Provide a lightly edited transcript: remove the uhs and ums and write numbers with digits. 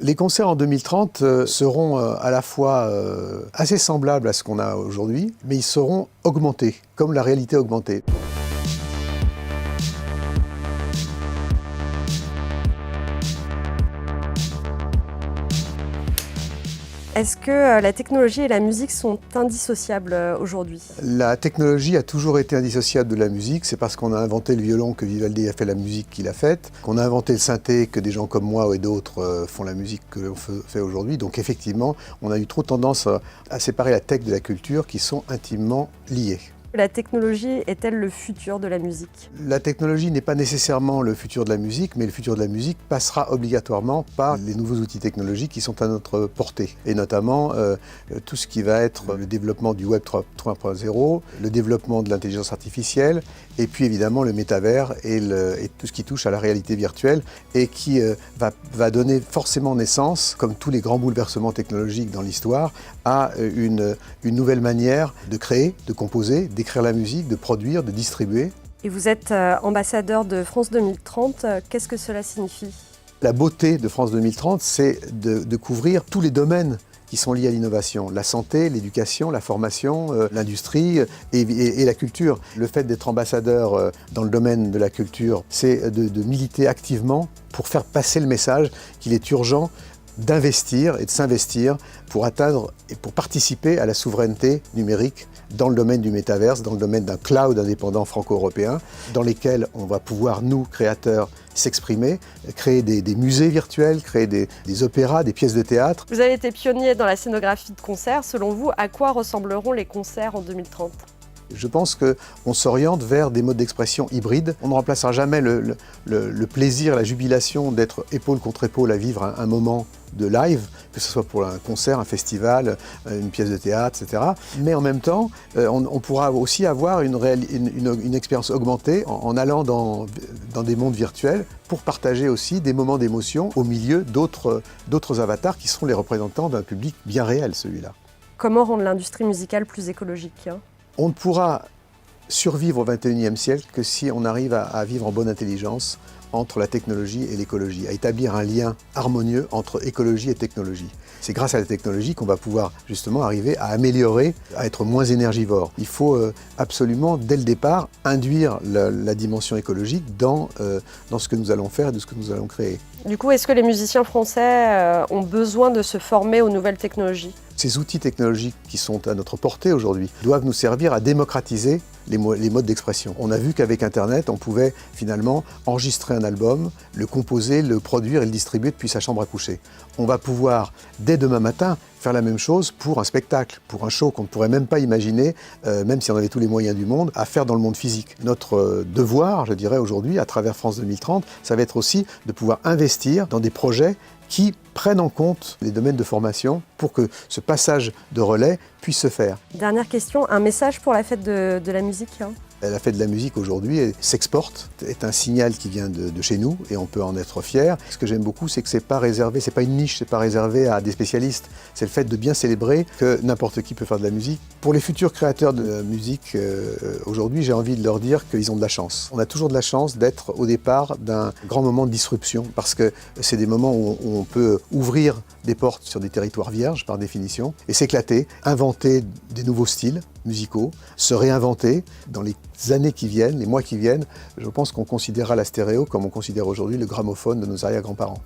Les concerts en 2030 seront à la fois assez semblables à ce qu'on a aujourd'hui, mais ils seront augmentés, comme la réalité augmentée. Est-ce que la technologie et la musique sont indissociables aujourd'hui? La technologie a toujours été indissociable de la musique. C'est parce qu'on a inventé le violon que Vivaldi a fait la musique qu'il a faite, qu'on a inventé le synthé que des gens comme moi et d'autres font la musique que l'on fait aujourd'hui. Donc effectivement, on a eu trop tendance à séparer la tech de la culture qui sont intimement liées. La technologie est-elle le futur de la musique? La technologie n'est pas nécessairement le futur de la musique, mais le futur de la musique passera obligatoirement par les nouveaux outils technologiques qui sont à notre portée. Et notamment tout ce qui va être le développement du Web 3.0, le développement de l'intelligence artificielle, et puis évidemment le métavers et tout ce qui touche à la réalité virtuelle et qui va donner forcément naissance, comme tous les grands bouleversements technologiques dans l'histoire, à une nouvelle manière de créer, de composer, d'écrire la musique, de produire, de distribuer. Et vous êtes ambassadeur de France 2030, qu'est-ce que cela signifie? La beauté de France 2030, c'est de couvrir tous les domaines qui sont liés à l'innovation, la santé, l'éducation, la formation, l'industrie et la culture. Le fait d'être ambassadeur dans le domaine de la culture, c'est de militer activement pour faire passer le message qu'il est urgent d'investir et de s'investir pour atteindre et pour participer à la souveraineté numérique dans le domaine du métaverse, dans le domaine d'un cloud indépendant franco-européen, dans lesquels on va pouvoir, nous, créateurs, s'exprimer, créer des musées virtuels, créer des opéras, des pièces de théâtre. Vous avez été pionnier dans la scénographie de concerts. Selon vous, à quoi ressembleront les concerts en 2030? Je pense qu'on s'oriente vers des modes d'expression hybrides. On ne remplacera jamais le plaisir, la jubilation d'être épaule contre épaule à vivre un moment de live, que ce soit pour un concert, un festival, une pièce de théâtre, etc. Mais en même temps, on pourra aussi avoir une expérience augmentée en allant dans des mondes virtuels pour partager aussi des moments d'émotion au milieu d'autres avatars qui seront les représentants d'un public bien réel, celui-là. Comment rendre l'industrie musicale plus écologique? On ne pourra survivre au XXIe siècle que si on arrive à vivre en bonne intelligence entre la technologie et l'écologie, à établir un lien harmonieux entre écologie et technologie. C'est grâce à la technologie qu'on va pouvoir justement arriver à améliorer, à être moins énergivore. Il faut absolument, dès le départ, induire la dimension écologique dans ce que nous allons faire et de ce que nous allons créer. Du coup, est-ce que les musiciens français ont besoin de se former aux nouvelles technologies? Ces outils technologiques qui sont à notre portée aujourd'hui doivent nous servir à démocratiser les modes d'expression. On a vu qu'avec Internet, on pouvait finalement enregistrer un album, le composer, le produire et le distribuer depuis sa chambre à coucher. On va pouvoir, dès demain matin, faire la même chose pour un spectacle, pour un show qu'on ne pourrait même pas imaginer, même si on avait tous les moyens du monde, à faire dans le monde physique. Notre devoir, je dirais aujourd'hui, à travers France 2030, ça va être aussi de pouvoir investir dans des projets qui prennent en compte les domaines de formation pour que ce passage de relais puisse se faire. Dernière question, un message pour la fête de la musique? La fête de la musique aujourd'hui s'exporte, est un signal qui vient de chez nous et on peut en être fier. Ce que j'aime beaucoup, c'est que c'est pas réservé, c'est pas une niche, c'est pas réservé à des spécialistes. C'est le fait de bien célébrer que n'importe qui peut faire de la musique. Pour les futurs créateurs de musique aujourd'hui, j'ai envie de leur dire qu'ils ont de la chance. On a toujours de la chance d'être au départ d'un grand moment de disruption parce que c'est des moments où on peut ouvrir des portes sur des territoires vierges par définition et s'éclater, inventer des nouveaux styles musicaux, se réinventer dans les années qui viennent, les mois qui viennent. Je pense qu'on considérera la stéréo comme on considère aujourd'hui le gramophone de nos arrière-grands-parents.